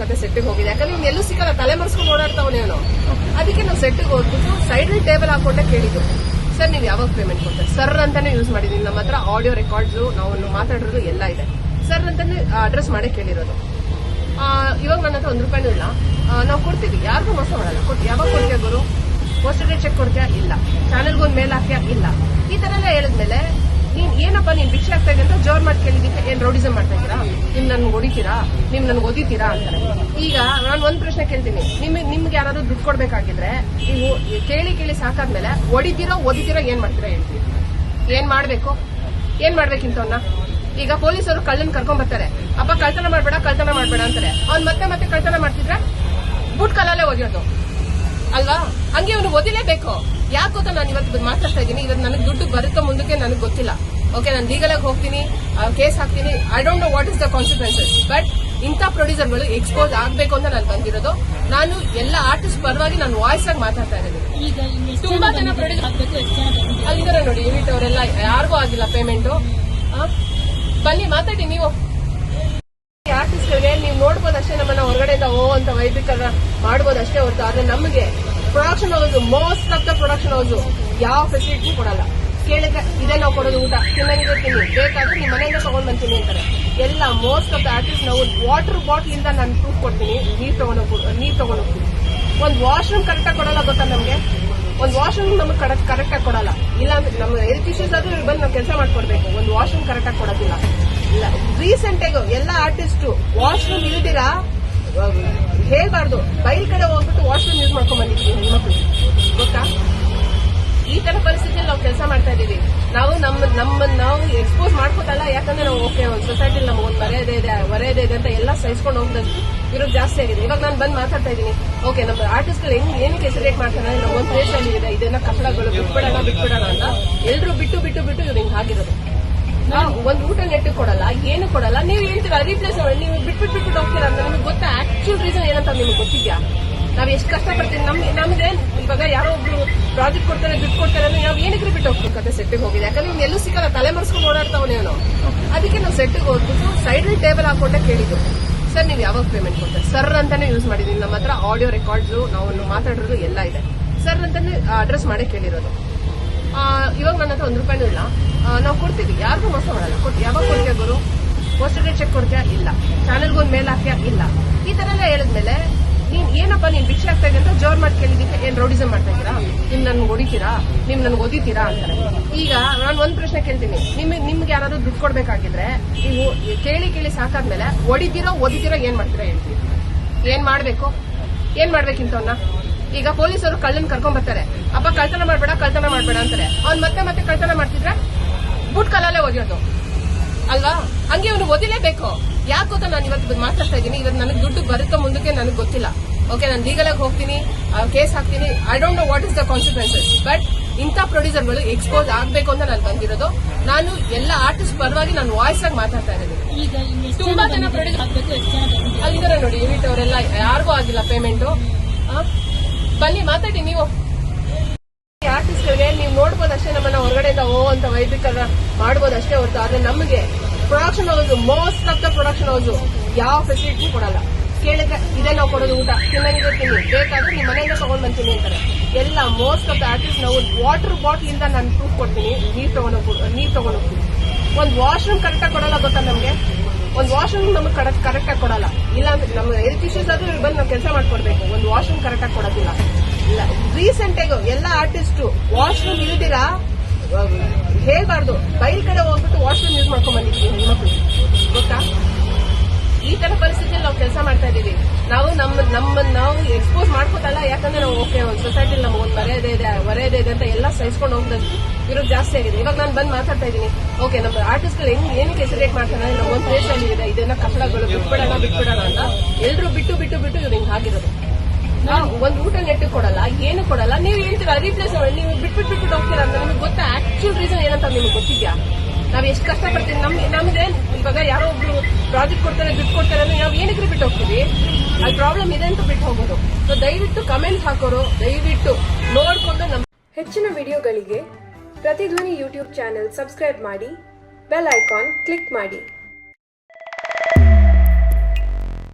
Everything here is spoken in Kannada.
ಕತೆ ಸೆಟ್ಟಿಗೆ ಹೋಗಿದೆ. ಯಾಕಂದ್ರೆ ಇವ್ನು ಎಲ್ಲೂ ಸಿಕ್ಕಲ್ಲ, ತಲೆ ಮರೆಸ್ಕೊಂಡು ಓಡಾಡ್ತಾವನೇ ಅವನು. ಅದಕ್ಕೆ ನಾವು ಸೆಟ್ಟಿಗೆ ಹೋಗ್ಬಿಟ್ಟು ಸೈಡ್ ಟೇಬಲ್ ಹಾಕೊಂಡೆ ಕೇಳಿದ್ದು, ಸರ್ ನೀವು ಯಾವಾಗ ಪೇಮೆಂಟ್ ಕೊಡ್ತಾರೆ ಸರ್ ಅಂತಾನೆ ಯೂಸ್ ಮಾಡಿದೀನಿ. ನಮ್ಮ ಹತ್ರ ಆಡಿಯೋ ರೆಕಾರ್ಡ್ಸ್ ನಾವು ಮಾತಾಡಿರೋದು ಎಲ್ಲ ಇದೆ. ಸರ್ ಅಂತಾನೆ ಅಡ್ರೆಸ್ ಮಾಡೇ ಕೇಳಿರೋದು. ಇವಾಗ ನನ್ನ ಹತ್ರ ₹1 ಇಲ್ಲ. ನಾವು ಕೊಡ್ತೀವಿ, ಯಾರಿಗೂ ಮೋಸ ಮಾಡಲ್ಲ. ಯಾವಾಗ ಕೊಡ್ತೀಯ ಗುರು? ಪೋಸ್ಟಲ್ ಚೆಕ್ ಕೊಡ್ತೀಯಾ? ಇಲ್ಲ. ಚಾನೆಲ್ಗೆ ಒಂದು ಮೇಲ್ ಹಾಕ್ಯಾ? ಇಲ್ಲ. ಈ ತರ ಎಲ್ಲ ಹೇಳಿದ್ಮೇಲೆ ನೀನ್ ಏನಪ್ಪ ನೀನ್ ಭಿಕ್ಷೆ ಆಗ್ತಾ ಇದೆ ಅಂತ ಜೋರ್ ಮಾಡಿ ಕೇಳಿದಕ್ಕೆ ಏನ್ ರೌಡಿಸಮ್ ಮಾಡ್ತಾ ಇದ್ದೀರಾ? ನಿಮ್ ನನ್ಗೆ ಹೊಡಿತೀರಾ, ನಿಮ್ ನನ್ಗೆ ಓದಿತೀರಾ ಅಂತಾರೆ. ಈಗ ನಾನು ಒಂದ್ ಪ್ರಶ್ನೆ ಕೇಳ್ತೀನಿ, ನಿಮ್ಗೆ ಯಾರಾದ್ರೂ ದುಡ್ಡು ಕೊಡ್ಬೇಕಾಗಿದ್ರೆ ನೀವು ಕೇಳಿ ಸಾಕಾದ್ಮೇಲೆ ಹೊಡಿತೀರೋ ಓದಿತೀರೋ ಏನ್ ಮಾಡ್ತೀರಾ ಹೇಳ್ತೀವಿ? ಏನ್ ಮಾಡ್ಬೇಕಿಂತವನ್ನ? ಈಗ ಪೊಲೀಸರು ಕಳ್ಳನ್ ಕರ್ಕೊಂಡ್ ಬರ್ತಾರೆ, ಅಪ್ಪ ಕಳ್ತನ ಮಾಡ್ಬೇಡ ಅಂತಾರೆ. ಅವ್ನ್ ಮತ್ತೆ ಕಳ್ತನ ಮಾಡ್ತಿದ್ರೆ ಬುಟ್ ಕಲ್ಲಲ್ಲೇ ಓದಿಯೋದು ಅಲ್ವಾ? ಹಂಗೆ ಅವನು ಓದಿಲೇಬೇಕು. ಯಾಕೆ ಗೊತ್ತಾ, ನಾನು ಇವತ್ತು ಮಾತಾಡ್ತಾ ಇದ್ದೀನಿ, ಇವತ್ತು ನನಗೆ ದುಡ್ಡು ಬರುತ್ತೋ ಮುಂದಕ್ಕೆ ನನಗೆ ಗೊತ್ತಿಲ್ಲ. ಓಕೆ, ನಾನು ಲೀಗಲ್ ಆಗಿ ಹೋಗ್ತೀನಿ, ಕೇಸ್ ಹಾಕ್ತೀನಿ. I don't know what is the consequences. But ಇಂಥ ಪ್ರೊಡ್ಯೂಸರ್ಗಳು ಎಕ್ಸ್ಪೋಸ್ ಆಗ್ಬೇಕು ಅಂತ ನಾನು ಬಂದಿರೋದು. ನಾನು ಎಲ್ಲ ಆರ್ಟಿಸ್ಟ್ ಪರವಾಗಿ ನಾನು ವಾಯ್ಸ್ ಆಗಿ ಮಾತಾಡ್ತಾ ಇದ್ದೀನಿ. ತುಂಬಾ ಜನ ಪ್ರೊಡ್ಯೂಸರ್ ಅಲ್ಲಿದ್ದಾರೆ ನೋಡಿ, ಯೂನಿಟ್ ಅವರೆಲ್ಲ ಯಾರಿಗೂ ಆಗಿಲ್ಲ ಪೇಮೆಂಟು. ಬನ್ನಿ ಮಾತಾಡಿ ನೀವು. ಆರ್ಟಿಸ್ಟ್ಗಳಿಗೆ ನೀವು ನೋಡ್ಬೋದಷ್ಟೇ, ನಮ್ಮನ್ನ ಹೊರಗಡೆಯಿಂದ ಅಂತ ವೈದ್ಯಕರ ಮಾಡ್ಬೋದಷ್ಟೇ ಹೊರತು, ಆದ್ರೆ ನಮಗೆ production house, most of the production house ಯಾವ ಫೆಸಿಲಿಟಿ ಕೊಡಲ್ಲ. ಕೇಳಿದ್ರೆ ಇದೇ ನಾವು ಕೊಡೋದು ಊಟ, ತಿನ್ನಂಗಿದೆ ತಿನ್ನಿ, ಬೇಕಾದ್ರೆ ನಿಮ್ಮ ಮನೆಯಿಂದ ತಗೊಂಡ್ ಬಂತೀನಿ ಅಂತಾರೆ. ಎಲ್ಲ ಮೋಸ್ಟ್ ಆಫ್ ದ ಆರ್ಟಿಸ್ಟ್ ನಾವು ವಾಟರ್ ಬಾಟಲ್ ಇಂದ ನಾನು ಪ್ರೂಫ್ ಕೊಡ್ತೀನಿ, ನೀರ್ ತಗೊಂಡ್ ಹೋಗ್ತೀನಿ. ಒಂದು ವಾಶ್ರೂಮ್ ಕರೆಕ್ಟಾಗಿ ಕೊಡಲ್ಲ ಗೊತ್ತಾ ನಮ್ಗೆ? ಒಂದು ವಾಶ್ರೂಮ್ ನಮಗೆ ಕರೆಕ್ಟಾಗಿ ಕೊಡಲ್ಲ. ಇಲ್ಲ ಅಂದ್ರೆ ನಮ್ಮ ಹೆಲ್ತ್ ಇಶ್ಯೂಸ್ ಆದ್ರೂ ಬಂದು ನಾವು ಕೆಲಸ ಮಾಡ್ಕೊಡ್ಬೇಕು. ಒಂದು ವಾಶ್ರೂಮ್ ಕರೆಕ್ಟಾಗಿ ಕೊಡೋದಿಲ್ಲ. ಇಲ್ಲ, ರೀಸೆಂಟ್ ಆಗಿ ಎಲ್ಲ ಆರ್ಟಿಸ್ಟ್ ವಾಶ್ರೂಮ್ ಇಲ್ದಿರಾ ಹೇಳ್ಬಾರ್ದು, ಬೈಲ್ ಕಡೆ ಹೋಗ್ಬಿಟ್ಟು ವಾಶ್ರೂಮ್ ಯೂಸ್ ಮಾಡ್ಕೊಂಡ್ ಬಂದಿದ್ದೀವಿ ಹೆಣ್ಮಕ್ಳು ಗೊತ್ತಾ? ಈ ತರ ಪರಿಸ್ಥಿತಿಯಲ್ಲಿ ನಾವು ಕೆಲಸ ಮಾಡ್ತಾ ಇದೀವಿ. ನಾವು ನಾವು ಎಕ್ಸ್ಪೋಸ್ ಮಾಡ್ಕೋತಲ್ಲ, ಯಾಕಂದ್ರೆ ನಾವು ಓಕೆ ಒಂದು ಸೊಸೈಟಿಲಿ ನಮಗೊಂದು ಮರ್ಯಾದೆ ಇದೆ ಅಂತ ಎಲ್ಲ ಸಹಿಸ್ಕೊಂಡು ಹೋಗ್ದಷ್ಟು ಇರೋದು ಜಾಸ್ತಿ ಆಗಿದೆ. ಇವಾಗ ನಾನು ಬಂದು ಮಾತಾಡ್ತಾ ಇದ್ದೀನಿ, ಓಕೆ ನಮ್ಮ ಆರ್ಟಿಸ್ಟ್ಗಳು ಏನಕ್ಕೆ ಹೆಸಿರೇಟ್ ಮಾಡ್ತಾರೆ, ನಮ್ಮ ಒಂದು ಪ್ಲೇಸ್ ಅಲ್ಲಿ ಇದೆ, ಇದೆಲ್ಲ ಕಟ್ಟಡಗಳು ಬಿಟ್ಬಿಡೋಣ ಅಂತ ಎಲ್ರು ಬಿಟ್ಟು ಇವ್ರು ಹಿಂಗ್ ಆಗಿರೋದು. ಒಂದು ಊಟ ನೆಟ್ಟು ಕೊಡಲ್ಲ, ಏನು ಕೊಡಲ್ಲ. ನೀವು ಹೇಳ್ತೀರಾ ರೀಪ್ಲೇಸ್ ನೀವು ಬಿಟ್ಬಿಟ್ಟು ಹೋಗ್ತೀರಾ ಅಂತ. ನಿಮ್ಗೆ ಗೊತ್ತಾ ಆಕ್ಚುಲ್ ರೀಸನ್ ಏನಂತ ನಿಮ್ಗೆ ಗೊತ್ತಿದ್ಯಾ? ನಾವ್ ಎಷ್ಟು ಕಷ್ಟಪಡ್ತೀವಿ. ನಮ್ಗೆ ಇವಾಗ ಯಾರೋ ಒಬ್ರು ಪ್ರಾಜೆಕ್ಟ್ ಕೊಡ್ತಾರೆ, ದುಡ್ಡು ಕೊಡ್ತಾರೆ ಅಂದ್ರೆ ನಾವು ಏನಕ್ಕೆ ಬಿಟ್ಟು ಹೋಗ್ತೀವಿ ಕತೆ ಸೆಟ್ಟಿಗೆ ಹೋಗಿದೆ. ಯಾಕಂದ್ರೆ ಇವ್ನು ಎಲ್ಲೂ ಸಿಕ್ಕಲ್ಲ, ತಲೆ ಮರೆಸ್ಕೊಂಡು ಓಡಾಡ್ತಾವನೇ ಅವನು. ಅದಕ್ಕೆ ನಾವು ಸೆಟ್ಟಿಗೆ ಹೋಗ್ಬಿಟ್ಟು ಸೈಡ್ ಟೇಬಲ್ ಹಾಕೊಂಡೆ ಕೇಳಿದ್ದು, ಸರ್ ನೀವು ಯಾವಾಗ ಪೇಮೆಂಟ್ ಕೊಡ್ತಾರೆ ಸರ್ ಅಂತಾನೆ ಯೂಸ್ ಮಾಡಿದೀನಿ. ನಮ್ಮ ಹತ್ರ ಆಡಿಯೋ ರೆಕಾರ್ಡ್ಸ್ ನಾವು ಮಾತಾಡಿರೋದು ಎಲ್ಲ ಇದೆ. ಸರ್ ಅಂತಾನೆ ಅಡ್ರೆಸ್ ಮಾಡೇ ಕೇಳಿರೋದು. ಇವಾಗ ನನ್ನ ಹತ್ರ ₹1 ಇಲ್ಲ. ನಾವು ಕೊಡ್ತೀವಿ, ಯಾರಿಗೂ ಮೋಸ ಮಾಡಲ್ಲ. ಯಾವಾಗ ಕೊಡ್ತೀಯ ಗುರು? ಪೋಸ್ಟಲ್ ಚೆಕ್ ಕೊಡ್ತೀಯಾ? ಇಲ್ಲ. ಚಾನೆಲ್ಗೆ ಒಂದು ಮೇಲ್ ಹಾಕ್ಯಾ? ಇಲ್ಲ. ಈ ತರ ಎಲ್ಲ ಹೇಳಿದ್ಮೇಲೆ ಏನಪ್ಪ ನೀನ್ ಭಿಕ್ಷೆ ಆಗ್ತಾ ಇದೆ ಅಂತ ಜೋರ್ ಮಾಡಿ ಕೇಳಿದಕ್ಕೆ ಏನ್ ರೌಡಿಸಮ್ ಮಾಡ್ತಾ ಇದ್ದೀರಾ? ನಿಮ್ ನನ್ಗೆ ಹೊಡಿತೀರಾ, ನಿಮ್ ನನ್ಗೆ ಓದಿತೀರಾ ಅಂತಾರೆ. ಈಗ ನಾನು ಒಂದ್ ಪ್ರಶ್ನೆ ಕೇಳ್ತೀನಿ, ನಿಮ್ಗೆ ಯಾರಾದ್ರೂ ದುಡ್ಡು ಕೊಡ್ಬೇಕಾಗಿದ್ರೆ ನೀವು ಕೇಳಿ ಸಾಕಾದ್ಮೇಲೆ ಹೊಡಿತೀರೋ ಓದಿತೀರೋ ಏನ್ ಮಾಡ್ತೀರಾ ಹೇಳ್ತೀವಿ? ಏನ್ ಮಾಡ್ಬೇಕಿಂತವನ್ನ? ಈಗ ಪೊಲೀಸರು ಕಳ್ಳನ್ ಕರ್ಕೊಂಡ್ ಬರ್ತಾರೆ, ಅಪ್ಪ ಕಳ್ತನ ಮಾಡ್ಬೇಡ ಅಂತಾರೆ. ಅವ್ನ್ ಮತ್ತೆ ಕಳ್ತನ ಮಾಡ್ತಿದ್ರೆ ಬುಟ್ ಕಲ್ಲಲ್ಲೇ ಓದಿಯೋದು ಅಲ್ವಾ? ಹಂಗೆ ಅವನು ಓದಿಲೇಬೇಕು. ಯಾಕೆ ಗೊತ್ತಾ, ನಾನು ಇವತ್ತು ಮಾತಾಡ್ತಾ ಇದ್ದೀನಿ, ಇವತ್ತು ನನಗೆ ದುಡ್ಡು ಬರುತ್ತೋ ಮುಂದಕ್ಕೆ ನನಗೆ ಗೊತ್ತಿಲ್ಲ. ಓಕೆ, ನಾನು ಲೀಗಲ್ ಆಗಿ ಹೋಗ್ತೀನಿ, ಕೇಸ್ ಹಾಕ್ತೀನಿ. I don't know what is the consequences. But ಇಂಥ ಪ್ರೊಡ್ಯೂಸರ್ಗಳು ಎಕ್ಸ್ಪೋಸ್ ಆಗ್ಬೇಕು ಅಂತ ನಾನು ಬಂದಿರೋದು. ನಾನು ಎಲ್ಲ ಆರ್ಟಿಸ್ಟ್ ಪರವಾಗಿ ನಾನು ವಾಯ್ಸ್ ಆಗಿ ಮಾತಾಡ್ತಾ ಇದ್ದೀನಿ. ತುಂಬಾ ಜನ ಪ್ರೊಡ್ಯೂಸರ್ ಅಲ್ಲಿದ್ದಾರೆ ನೋಡಿ, ಯೂನಿಟ್ ಅವರೆಲ್ಲ ಯಾರಿಗೂ ಆಗಿಲ್ಲ ಪೇಮೆಂಟು. ಬನ್ನಿ ಮಾತಾಡಿ ನೀವು. ಆರ್ಟಿಸ್ಟ್ಗಳಿಗೆ ನೀವು ನೋಡ್ಬೋದಷ್ಟೇ, ನಮ್ಮನ್ನ ಹೊರಗಡೆಯಿಂದ ಅಂತ ವೈದ್ಯಕರ ಮಾಡ್ಬೋದಷ್ಟೇ ಹೊರತು, ಆದ್ರೆ ನಮಗೆ production house, most of the production house ಯಾವ ಫೆಸಿಲಿಟಿ ಕೊಡಲ್ಲ. ಕೇಳಿದ್ರೆ ಇದೇ ನಾವು ಕೊಡೋದು ಊಟ, ತಿನ್ನಂಗಿದೆ ತಿನ್ನಿ, ಬೇಕಾದ್ರೆ ನಿಮ್ಮ ಮನೆಯಿಂದ ತಗೊಂಡ್ ಬಂತೀನಿ ಅಂತಾರೆ. ಎಲ್ಲ ಮೋಸ್ಟ್ ಆಫ್ ದ ಆರ್ಟಿಸ್ಟ್ ನಾವು ವಾಟರ್ ಬಾಟಲ್ ಇಂದ ನಾನು ಪ್ರೂಫ್ ಕೊಡ್ತೀನಿ, ನೀರ್ ತಗೊಂಡ್ ಹೋಗ್ತೀನಿ. ಒಂದು ವಾಶ್ರೂಮ್ ಕರೆಕ್ಟಾಗಿ ಕೊಡಲ್ಲ ಗೊತ್ತಾ ನಮ್ಗೆ? ಒಂದು ವಾಶ್ರೂಮ್ ನಮಗೆ ಕರೆಕ್ಟಾಗಿ ಕೊಡಲ್ಲ. ಇಲ್ಲ ಅಂದ್ರೆ ನಮ್ಮ ಹೆಲ್ತ್ ಇಶ್ಯೂಸ್ ಆದ್ರೂ ಬಂದು ನಾವು ಕೆಲಸ ಮಾಡ್ಕೊಡ್ಬೇಕು. ಒಂದು ವಾಶ್ರೂಮ್ ಕರೆಕ್ಟಾಗಿ ಕೊಡೋದಿಲ್ಲ. ಇಲ್ಲ, ರೀಸೆಂಟ್ ಆಗಿ ಎಲ್ಲ ಆರ್ಟಿಸ್ಟ್ ವಾಶ್ರೂಮ್ ಇಲ್ದಿರಾ ಹೇಳ್ಬಾರ್ದು, ಬೈಲ್ ಕಡೆ ಹೋಗ್ಬಿಟ್ಟು ವಾಶ್ರೂಮ್ ಯೂಸ್ ಮಾಡ್ಕೊಂಡ್ ಬಂದಿದ್ದೀವಿ ಹೆಣ್ಮಕ್ಳು ಗೊತ್ತಾ? ಈ ತರ ಪರಿಸ್ಥಿತಿಯಲ್ಲಿ ನಾವು ಕೆಲಸ ಮಾಡ್ತಾ ಇದೀವಿ. ನಾವು ಎಕ್ಸ್ಪೋಸ್ ಮಾಡ್ಕೋತಲ್ಲ, ಯಾಕಂದ್ರೆ ನಾವು ಓಕೆ ಒಂದು ಸೊಸೈಟಿಲಿ ನಮಗೊಂದು ಮರ್ಯಾದೆ ಇದೆ ಅಂತ ಎಲ್ಲ ಸಹಿಸ್ಕೊಂಡು ಹೋಗ್ದಷ್ಟು ಇರೋದು ಜಾಸ್ತಿ ಆಗಿದೆ. ಇವಾಗ ನಾನು ಬಂದು ಮಾತಾಡ್ತಾ ಇದ್ದೀನಿ, ಓಕೆ ನಮ್ಮ ಆರ್ಟಿಸ್ಟ್ಗಳು ಏನಕ್ಕೆ ಹೆಸಿರೇಟ್ ಮಾಡ್ತಾರೆ, ನಮ್ಮ ಒಂದು ಪ್ಲೇಸ್ ಅಲ್ಲಿ ಇದೆ, ಇದೆಲ್ಲ ಕಟ್ಟಡಗಳು ಬಿಟ್ಬಿಡೋಣ ಅಂತ ಎಲ್ರು ಬಿಟ್ಟು ಇವ್ರು ಹಿಂಗ್ ಆಗಿರೋದು. ಒಂದು ಊಟ ನೆಟ್ಟು ಕೊಡಲ್ಲ, ಏನು ಕೊಡಲ್ಲ. ನೀವು ಹೇಳ್ತೀರಾ ರೀಪ್ಲೇಸ್ ನೀವು ಬಿಟ್ಬಿಟ್ಟು ಹೋಗ್ತೀರಾ ಅಂತ. ನಿಮ್ಗೆ ಗೊತ್ತಾ ಆಕ್ಚುಲ್ ರೀಸನ್ ಏನಂತ ನಿಮ್ಗೆ ಗೊತ್ತಿದ್ಯಾ? ನಾವ್ ಎಷ್ಟು ಕಷ್ಟಪಡ್ತೀವಿ. ನಮ್ಗೆ ಇವಾಗ ಯಾರೋ ಒಬ್ರು ಪ್ರಾಜೆಕ್ಟ್ ಕೊಡ್ತಾರೆ, ದುಡ್ಡು ಕೊಡ್ತಾರೆ ಅಂದ್ರೆ ನಾವು ಏನಕ್ಕೆ ಬಿಟ್ಟು ಹೋಗ್ತೀವಿ? ಅಲ್ಲಿ ಪ್ರಾಬ್ಲಮ್ ಇದೆ ಅಂತ ಬಿಟ್ಟು ಹೋಗೋದು. ಸೊ ದಯವಿಟ್ಟು ಕಮೆಂಟ್ ಹಾಕೋರು, ದಯವಿಟ್ಟು ನೋಡ್ಕೊಂಡು ಹೆಚ್ಚಿನ ವಿಡಿಯೋಗಳಿಗೆ ಪ್ರತಿಧ್ವನಿ ಯೂಟ್ಯೂಬ್ ಚಾನೆಲ್ ಸಬ್ಸ್ಕ್ರೈಬ್ ಮಾಡಿ, ಬೆಲ್ ಐಕಾನ್ ಕ್ಲಿಕ್ ಮಾಡಿ.